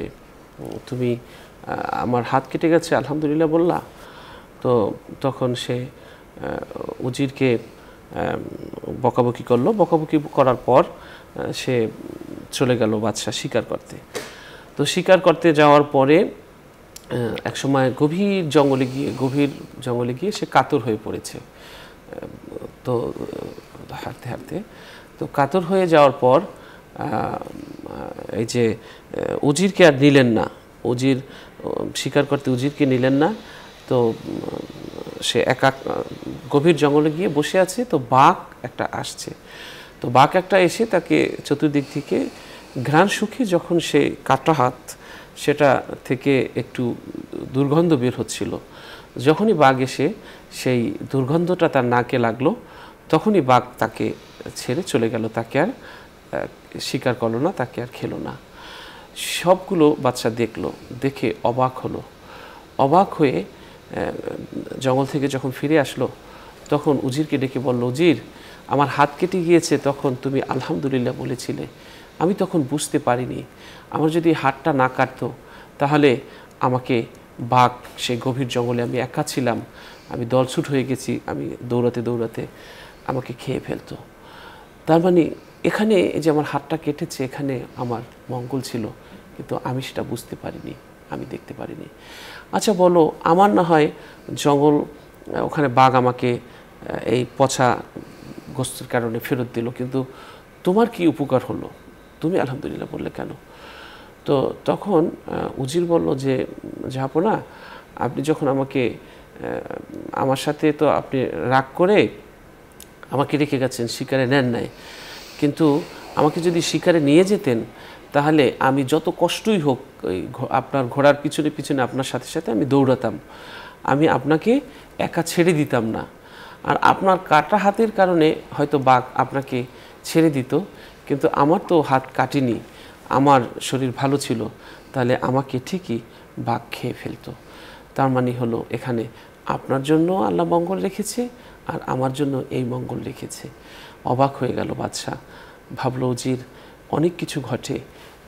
তুমি আমার হাত কেটে গেছে আলহামদুলিল্লাহ বললা। তো তখন সে উজিরকে বকাবকি করলো। বকাবকি করার পর সে চলে গেল বাদশা শিকার করতে। তো শিকার করতে যাওয়ার পরে একসময় গভীর জঙ্গলে গিয়ে সে কাতর হয়ে পড়েছে। তো হাঁটতে হাঁটতে তো কাতর হয়ে যাওয়ার পর এই যে উজিরকে আর নিলেন না, উজির শিকার করতে উজিরকে নিলেন না। তো সে একা গভীর জঙ্গলে গিয়ে বসে আছে। তো বাঘ একটা আসছে। তো বাঘ একটা এসে তাকে চতুর্দিক থেকে ঘ্রাণ শুকে যখন সে কাটা হাত সেটা থেকে একটু দুর্গন্ধ বের হচ্ছিল, যখনই বাঘ এসে সেই দুর্গন্ধটা তার নাকে লাগলো তখনই বাঘ তাকে ছেড়ে চলে গেল, তাকে আর শিকার করলো না, তাকে আর খেলো না। সবগুলো বাচ্চা দেখলো, দেখে অবাক হলো। অবাক হয়ে জঙ্গল থেকে যখন ফিরে আসলো তখন উজিরকে ডেকে বলল, উজির আমার হাত কেটে গিয়েছে, তখন তুমি আলহামদুলিল্লাহ বলেছিলে, আমি তখন বুঝতে পারিনি। আমার যদি হাতটা না কাটতো তাহলে আমাকে বাঘ সে গভীর জঙ্গলে, আমি একা ছিলাম, আমি দলছুট হয়ে গেছি, আমি দৌড়াতে দৌড়াতে আমাকে খেয়ে ফেলতো। তার মানে এখানে যে আমার হাতটা কেটেছে এখানে আমার মঙ্গল ছিল, কিন্তু আমি সেটা বুঝতে পারিনি, আমি দেখতে পারিনি। আচ্ছা বলো, আমার না হয় জঙ্গল ওখানে বাঘ আমাকে এই পচা গোস্তের কারণে ফেরত দিল, কিন্তু তোমার কি উপকার হলো, তুমি আলহামদুলিল্লাহ বললে কেন? তো তখন উজির বলল যে জাহাপনা, আপনি যখন আমাকে আমার সাথে তো আপনি রাগ করে আমাকে রেখে গেছেন, শিকারে নেন নাই, কিন্তু আমাকে যদি শিকারে নিয়ে যেতেন তাহলে আমি যত কষ্টই হোক আপনার ঘোড়ার পিছনে পিছনে আপনার সাথে সাথে আমি দৌড়াতাম, আমি আপনাকে একা ছেড়ে দিতাম না। আর আপনার কাটা হাতের কারণে হয়তো বাঘ আপনাকে ছেড়ে দিত, কিন্তু আমার তো হাত কাটেনি, আমার শরীর ভালো ছিল, তাহলে আমাকে ঠিকই বাঘ খেয়ে ফেলতো। তার মানে হলো এখানে আপনার জন্য আল্লাহ মঙ্গল রেখেছে আর আমার জন্য এই মঙ্গল রেখেছে। অবাক হয়ে গেল বাদশাহ, ভাবল উজির অনেক কিছু ঘটে,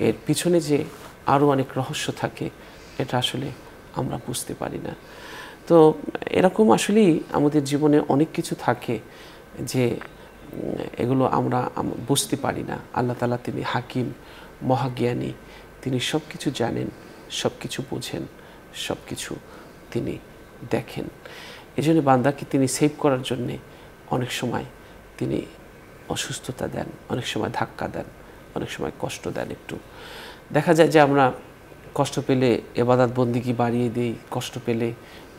এর পিছনে যে আরও অনেক রহস্য থাকে এটা আসলে আমরা বুঝতে পারি না। তো এরকম আসলেই আমাদের জীবনে অনেক কিছু থাকে যে এগুলো আমরা বুঝতে পারি না। আল্লাহ তাআলা তিনি হাকিম, মহাজ্ঞানী, তিনি সব কিছু জানেন, সব কিছু বোঝেন, সব কিছু তিনি দেখেন। এই জন্য বান্দাকে তিনি সেভ করার জন্যে অনেক সময় তিনি অসুস্থতা দেন, অনেক সময় ধাক্কা দেন, অনেক সময় কষ্ট দেন। একটু দেখা যায় যে আমরা কষ্ট পেলে ইবাদত বন্দিগি বাড়িয়ে দেই, কষ্ট পেলে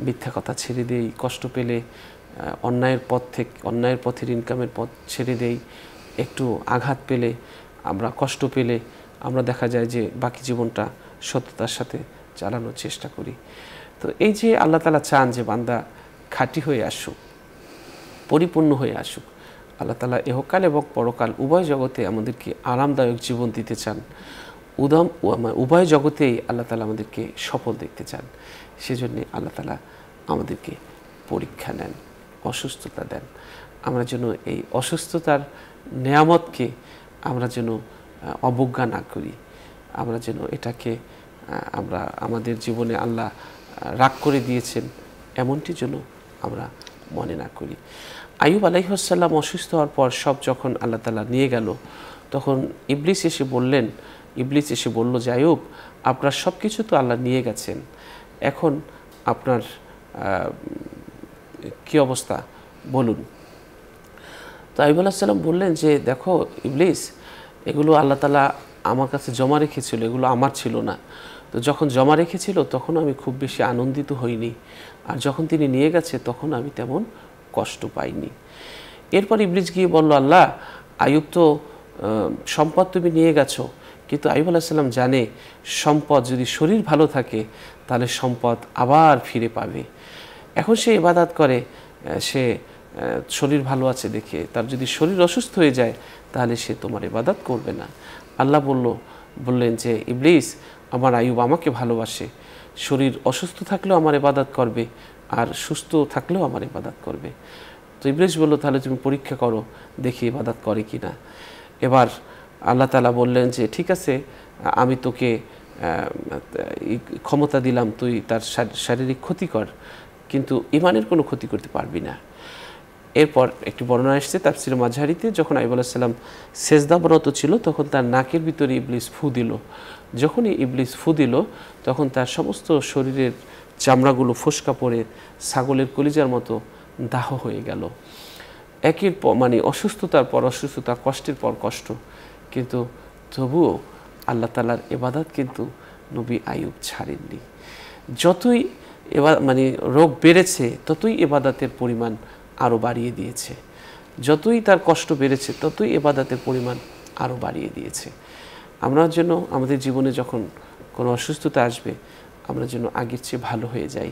মিথ্যা কথা ছেড়ে দেই, কষ্ট পেলে অন্যায়ের পথের ইনকামের পথ ছেড়ে দেই, একটু আঘাত পেলে আমরা কষ্ট পেলে আমরা দেখা যায় যে বাকি জীবনটা সততার সাথে চালানোর চেষ্টা করি। তো এই যে আল্লাহ তাআলা চান যে বান্দা খাঁটি হয়ে আসুক, পরিপূর্ণ হয়ে আসুক। আল্লাহ তাআলা ইহকাল এবং পরকাল উভয় জগতে আমাদেরকে আরামদায়ক জীবন দিতে চান। উভয় জগতেই আল্লাহ তাআলা আমাদেরকে সফল দেখতে চান। সেজন্য আল্লাহ তাআলা আমাদেরকে পরীক্ষা নেন, অসুস্থতা দেন। আমরা যেন এই অসুস্থতার নেয়ামতকে আমরা যেন অবজ্ঞা না করি, আমরা যেন এটাকে আমরা আমাদের জীবনে আল্লাহ রাগ করে দিয়েছেন এমনটি যেন আমরা মনে না করি। আইয়ুব আলাইহিস সালাম অসুস্থ হওয়ার পর সব যখন আল্লাহ তাআলা নিয়ে গেল, তখন ইবলিস এসে বলল যে আইয়ুব, আপনার সব কিছু তো আল্লাহ নিয়ে গেছেন, এখন আপনার কি অবস্থা বলুন। তো আইয়ুব আলাইহিস সালাম বললেন যে দেখো ইবলিস, এগুলো আল্লাহ তাআলা আমার কাছে জমা রেখেছিল, এগুলো আমার ছিল না। তো যখন জমা রেখেছিল তখন আমি খুব বেশি আনন্দিত হইনি, আর যখন তিনি নিয়ে গেছে তখন আমি তেমন কষ্ট পাইনি। এরপর ইবলিস গিয়ে বলল, আল্লাহ, আইয়ুব তো সম্পদ তুমি নিয়ে গেছো, কিন্তু আইয়ুব আলাইহিস সালাম জানে সম্পদ যদি শরীর ভালো থাকে তাহলে সম্পদ আবার ফিরে পাবে। এখন সে ইবাদত করে, সে শরীর ভালো আছে দেখে, তার যদি শরীর অসুস্থ হয়ে যায় তাহলে সে তোমার ইবাদত করবে না। আল্লাহ বললেন যে ইবলিস, আমার আইয়ুব আমাকে ভালোবাসে, শরীর অসুস্থ থাকলেও আমার ইবাদত করবে আর সুস্থ থাকলেও আমার ইবাদত করবে। তো ইবলিস বলল, তাহলে তুমি পরীক্ষা করো, দেখি ইবাদত করে কি না। এবার আল্লাহ তাআলা বললেন যে ঠিক আছে, আমি তোকে ক্ষমতা দিলাম, তুই তার শারীরিক ক্ষতি কর, কিন্তু ঈমানের কোনো ক্ষতি করতে পারবি না। এরপর একটি বর্ণনা এসেছে তাফসীরে মাঝহারিতে, যখন আইয়ুব আলাইহিস সালাম সেজদাবরত ছিল তখন তার নাকের ভিতরে ইবলিস ফু দিল। যখনই ইবলিস ফু দিল তখন তার সমস্ত শরীরের চামড়াগুলো ফোসকা পড়ে ছাগলের কলিজার মতো দাহ হয়ে গেল। একের পর মানে অসুস্থতার পর অসুস্থতা, কষ্টের পর কষ্ট, কিন্তু তবুও আল্লাহ তাআলার ইবাদত কিন্তু নবী আইয়ুব ছাড়েননি। যতই মানে রোগ বেড়েছে ততই ইবাদতের পরিমাণ আরও বাড়িয়ে দিয়েছে, যতই তার কষ্ট বেড়েছে ততই ইবাদতের পরিমাণ আরও বাড়িয়ে দিয়েছে। আমরা যেন আমাদের জীবনে যখন কোনো অসুস্থতা আসবে আমরা যেন আগের চেয়ে ভালো হয়ে যাই,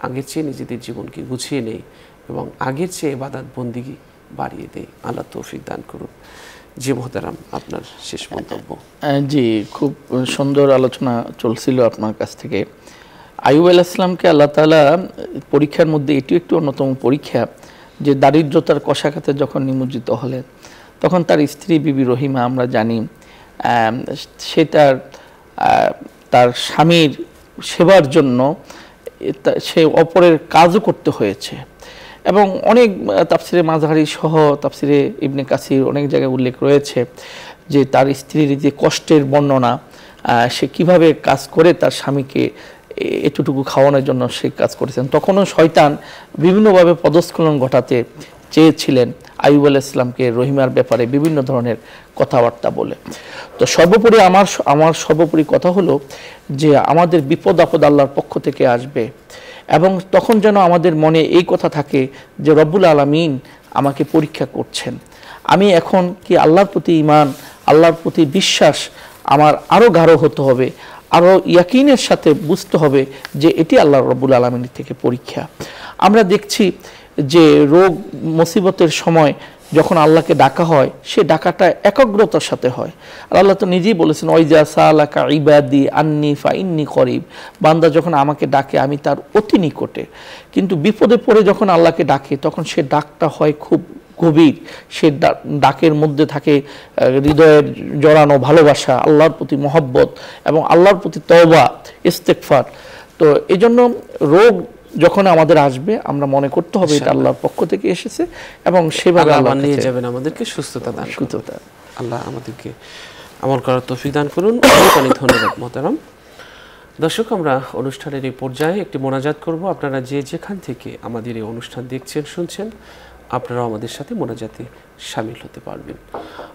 আগের চেয়ে নিজেদের জীবনকে গুছিয়ে নেই এবং আগের চেয়ে ইবাদত বন্দিগি বাড়িয়ে দেই। আল্লাহ তৌফিক দান করুন। জি মোহতারাম, আপনার শেষ মন্তব্য। জি, খুব সুন্দর আলোচনা চলছিল আপনার কাছ থেকে। আইয়ুব আলাইহিস সালামকে আল্লাহ তাআলা পরীক্ষার মধ্যে এটি একটি অন্যতম পরীক্ষা যে দারিদ্রতার কষাঘাতে যখন নিমজ্জিত হলেন তখন তার স্ত্রী বিবি রহিমা, আমরা জানি সে তার স্বামীর সেবার জন্য সে অপরের কাজও করতে হয়েছে। এবং অনেক তাফসিরে মাযহারি সহ তাফসিরে ইবনে কাসির অনেক জায়গায় উল্লেখ রয়েছে যে তার স্ত্রীর যে কষ্টের বর্ণনা, সে কিভাবে কাজ করে তার স্বামীকে এতটুকু খাওয়ানোর জন্য সে কাজ করেছেন। তখনও শয়তান বিভিন্নভাবে পদস্খলন ঘটাতে চেয়েছিলেন আইয়ুব আলাইহিস সালামকে রহিমার ব্যাপারে বিভিন্ন ধরনের কথাবার্তা বলে। তো সর্বোপরি আমার সর্বোপরি কথা হলো যে আমাদের বিপদ আপদ আল্লাহর পক্ষ থেকে আসবে এবং তখন যেন আমাদের মনে এই কথা থাকে যে রব্বুল আলামিন আমাকে পরীক্ষা করছেন। আমি এখন কি আল্লাহর প্রতি ঈমান, আল্লাহর প্রতি বিশ্বাস আমার আরও গাঢ় হতে হবে, আরও ইয়াকিনের সাথে বুঝতে হবে যে এটি আল্লাহ রব্বুল আলামিনের থেকে পরীক্ষা। আমরা দেখছি যে রোগ মুসিবতের সময় যখন আল্লাহকে ডাকা হয় সে ডাকাটা একাগ্রতার সাথে হয়। আর আল্লাহ তো নিজেই বলেছেন, ওয়াইজা সালাকা ইবাদি আন্নি ফাইন্নি করিব, বান্দা যখন আমাকে ডাকে আমি তার অতি নিকটে। কিন্তু বিপদে পড়ে যখন আল্লাহকে ডাকে তখন সে ডাকটা হয় খুব গভীর, সে ডাকের মধ্যে থাকে হৃদয়ের জড়ানো ভালোবাসা, আল্লাহর প্রতি মহব্বত এবং আল্লাহর প্রতি তওবা ইস্তেগফার। তো এই জন্য রোগ যখন আমাদের আসবে আমরা মনে করতে হবে এটা আল্লাহর পক্ষ থেকে এসেছে এবং সেভাবে আল্লাহ নিয়ে যাবেন, আমাদেরকে সুস্থতা দান করুন। আল্লাহ আমাদেরকে আমল করার তৌফিক দান করুন। অনেক ধন্যবাদ মোহতারাম। দর্শক, আমরা অনুষ্ঠানের এই পর্যায়ে একটি মোনাজাত করব। আপনারা যে যেখান থেকে আমাদের এই অনুষ্ঠান দেখছেন শুনছেন আপনারাও আমাদের সাথে মোনাজাতে শামিল হতে পারবেন।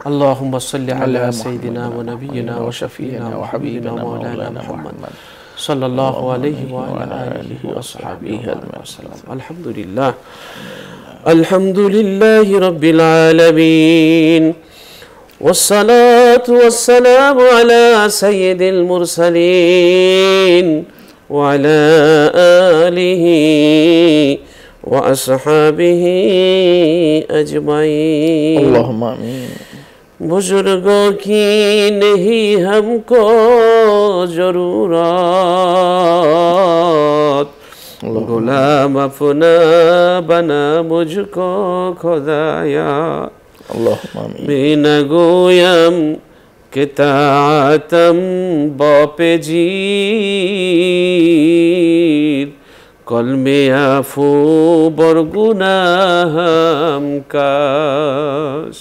আল্লাহুম্মা সাল্লি আলা সাইয়্যিদিনা ওয়া নাবিয়িনা ওয়া শাফিঈনা ওয়া হাবিবিনা মাওলানা মুহাম্মদ সাল্লাল্লাহু আলাইহি ওয়া আলা আলিহি ওয়া আসহাবিহি ওয়া সাল্লাম। আলহামদুলিল্লাহ, আলহামদুলিল্লাহি রাব্বিল আলামিন, ওয়াসসালাতু ওয়াসসালামু আলা সাইয়্যিদিল মুরসালিন ওয়া আলা আলিহি ওয়া আসহাবিহি আজমাইন। আল্লাহুম্মা আমিন। बुजुर्गों की नहीं हमको जरूरत, गुलाम अपना बना मुझको खुदाया। बिना गोयम के तातम बापे जीर, कल में आफू बरगुनाहम काश।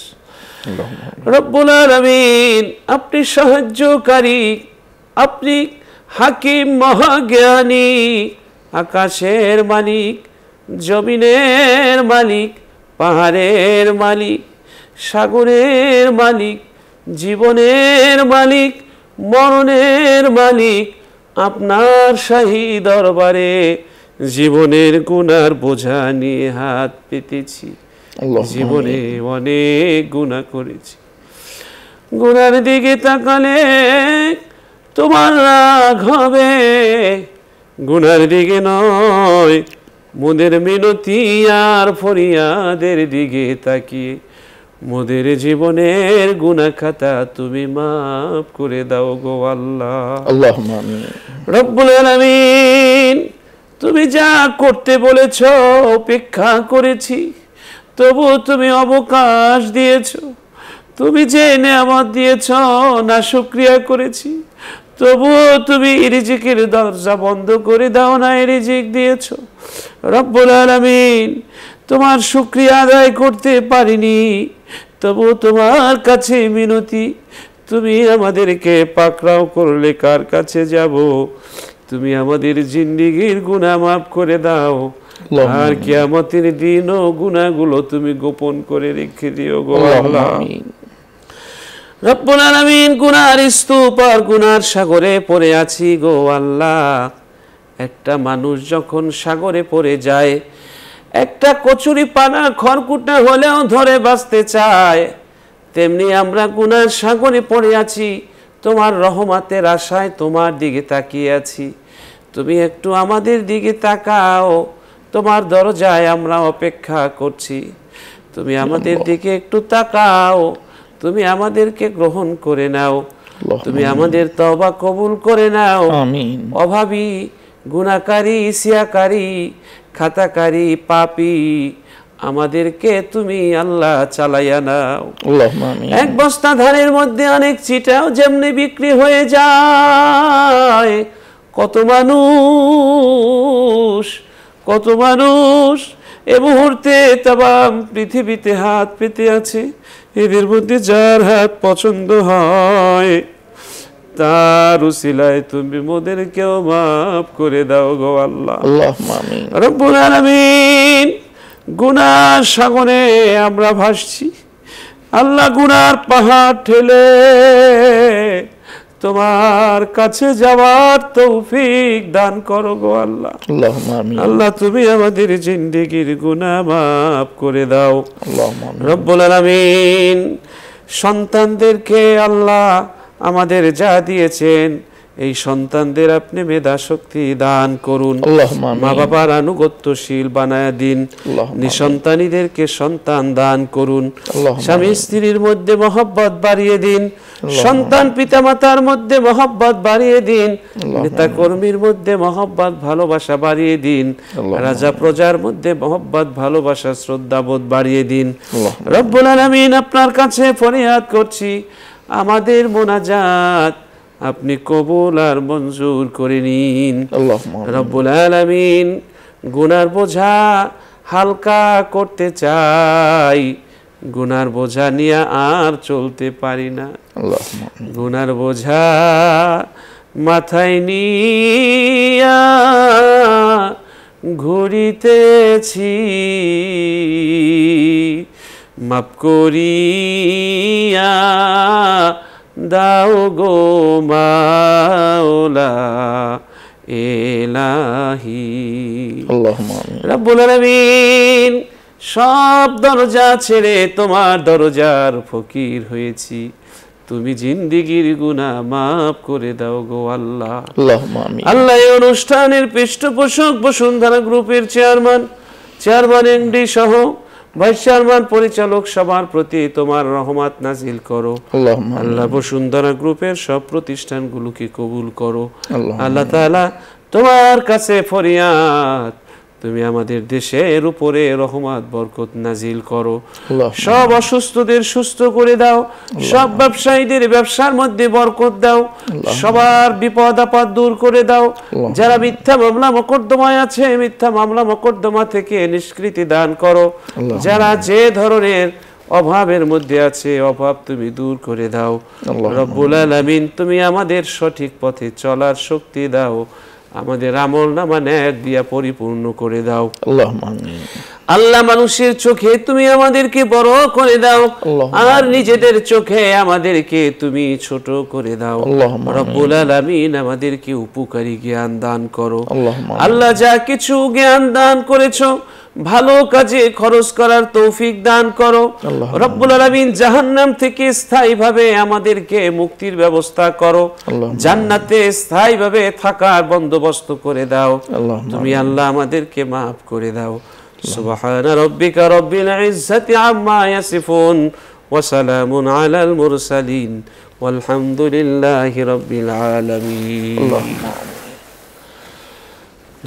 রব্বুল আলামিন আপনি সাহায্যকারী, আপনি হাকিম মহাজ্ঞানী, আকাশের মালিক, জমিনের মালিক, পাহাড়ের মালিক, সাগরের মালিক, জীবনের মালিক, মরণের মালিক। আপনার শাহী দরবারে জীবনের গুনার বোঝা নিয়ে হাত পেতেছি। জীবনে অনেক গুনাহ করেছি, গুনার দিকে তাকালে তোমার রাগ হবে, গুনার দিকে নয় মোদের মিনতি আর ফরিয়াদের দিকে তাকিয়ে মোদের জীবনের গুনাহ খাতা তুমি মাফ করে দাও গো আল্লাহ। আল্লাহুম্মা আমিন। রব্বুল আলামিন, তুমি যা করতে বলেছ অপেক্ষা করেছি, তবু তুমি অবকাশ দিয়েছ। তুমি যে নেয়ামত দিয়েছ না শুকরিয়া করেছি, তবুও তুমি রিজিকের দরজা বন্ধ করে দাও না, রিজিক দিয়েছ। রব্বুল আলামিন, তোমার শুকরিয়া আদায় করতে পারিনি, তবু তোমার কাছে মিনতি, তুমি আমাদেরকে পাকড়াও করলে কার কাছে যাব? তুমি আমাদের জিন্দেগীর গুনাহ মাফ করে দাও, আর কিয়ামতের দিনও গুনাহগুলো তুমি গোপন করে রেখে দিও গো আল্লাহ। রব্বুল আলামিন, গুনার স্তূপ আর গুনার সাগরে পড়ে আছি গো আল্লাহ। একটা মানুষ যখন সাগরে পড়ে যায়, একটা কচুরি পানা খড়কুটা হলেও ধরে বাঁচতে চায়, তেমনি আমরা গুনার সাগরে পড়ে আছি। তোমার রহমতের আশায় তোমার দিকে তাকিয়ে আছি, তুমি একটু আমাদের দিকে তাকাও। তোমার দরজায় আমরা অপেক্ষা করছি, তুমি আমাদের দিকে একটু তাকাও, তুমি আমাদেরকে গ্রহণ করে নাও, তুমি আমাদের তওবা কবুল করে নাও। আমিন। অভাবী, গুনাহকারী, সিয়াকারী, খাতাকারী, পাপী আমাদেরকে তুমি আল্লাহ চালাইয়া নাও। আল্লাহুম্মা আমিন। এক বস্তা ধানের মধ্যে অনেক চিটাও যেমনি বিক্রি হয়ে যায়, কত মানুষ এ মুহূর্তে তামাম পৃথিবীতে হাত পেতে আছে। এদের মধ্যে যার হাত পছন্দ হয়, তার উসিলায় তুমি মোদেরকেও মাফ করে দাও গো আল্লাহ। আল্লাহুম্মা আমিন। রব্বুল আলামিন, গুনার সাগরে আমরা ভাসছি আল্লাহ। গুনার পাহাড় ঠেলে তোমার কাছে যাওয়ার তৌফিক দান করো গো আল্লাহ। আল্লাহুম্মা আমিন। আল্লাহ, তুমি আমাদের জিন্দেগীর গুনাহ মাফ করে দাও। আল্লাহুম্মা আমিন। রব্বুল আলামিন, সন্তানদেরকে আল্লাহ আমাদের যা দিয়েছেন, এই সন্তানদের আপনি মেধা শক্তি দান করুন। মা বাবার আনুগত্যশীল বানায়া দিন। নিঃসন্তানীদেরকে সন্তান দান করুন। স্বামী স্ত্রীর মধ্যে মহব্বত বাড়িয়ে দিন। সন্তান পিতা মাতার মধ্যে মহব্বত বাড়িয়ে দিন। নেতা কর্মীর মধ্যে মহব্বত ভালোবাসা বাড়িয়ে দিন। রাজা প্রজার মধ্যে মহব্বত ভালোবাসা শ্রদ্ধাবোধ বাড়িয়ে দিন। রব্বুল আলামিন, আপনার কাছে ফরিয়াদ করছি, আমাদের মোনাজাত আপনি কবুল আর মঞ্জুর করে নিন। রব্বুল আলামিন, গুনার বোঝা হালকা করতে চাই, গুনার বোঝা নিয়ে আর চলতে পারি না। গুনার বোঝা মাথায় নিয়া ঘুরিতেছি, মাফ করিয়া দাও গো মাওলা ইলাহি। রব্বুল আলামিন, সব দরজা ছেড়ে তোমার দরজার ফকির হয়েছি, তুমি জিন্দেগীর গুনাহ মাফ করে দাও গো আল্লাহ। আল্লাহ, এই অনুষ্ঠানের পৃষ্ঠপোষক বসুন্ধরা গ্রুপের চেয়ারম্যান এমডি সহ ভাইস চেয়ারম্যান, পরিচালক সবার প্রতি তোমার রহমত নাজিল করো আল্লাহ। বসুন্ধরা গ্রুপের সব প্রতিষ্ঠানগুলোকে কবুল করো আল্লাহ তাআলা। তোমার কাছে ফরিয়াদ, তুমি আমাদের দেশের উপরে রহমত বরকত নাজিল করো। সব অসুস্থদের সুস্থ করে দাও, সব ব্যবসায়ীদের ব্যবসার মধ্যে বরকত দাও, সবার বিপদ আপদ দূর করে দাও। যারা মিথ্যা মামলা মোকদ্দমায় আছে, মিথ্যা মামলা মোকদ্দমা থেকে নিষ্কৃতি দান করো। যারা যে ধরনের অভাবের মধ্যে আছে, অভাব তুমি দূর করে দাও। রব্বুল আলামিন, তুমি আমাদের সঠিক পথে চলার শক্তি দাও, আমাদের আমলনামা নেক দিয়া পরিপূর্ণ করে দাও আল্লাহ। মানুষের চোখে তুমি আমাদেরকে বড় করে দাও, আর নিজেদের চোখে আমাদেরকে তুমি ছোট করে দাও। রব্বুল আলামিন, আমাদেরকে উপকারী জ্ঞান দান করো আল্লাহ। যা কিছু জ্ঞান দান করেছো, ভালো কাজে খরচ করার তৌফিক দান করো রব্বুল আলামিন। জাহান্নাম থেকে স্থায়ীভাবে আমাদেরকে মুক্তির ব্যবস্থা করো, জান্নাতে স্থায়ীভাবে থাকার বন্দোবস্ত করে দাও তুমি আল্লাহ। আমাদেরকে মাফ করে দাও। সুবহান রাব্বিকা রাব্বিল ইজ্জাতি আম্মা ইয়াসিফুন ওয়া সালামুন আলাল মুরসালিন ওয়ালহামদুলিল্লাহি রাব্বিল আলামিন।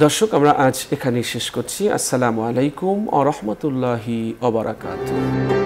দর্শক, আমরা আজ এখানেই শেষ করছি। আসসালামু আলাইকুম ওয়া রাহমাতুল্লাহি ওয়া বারাকাতুহু।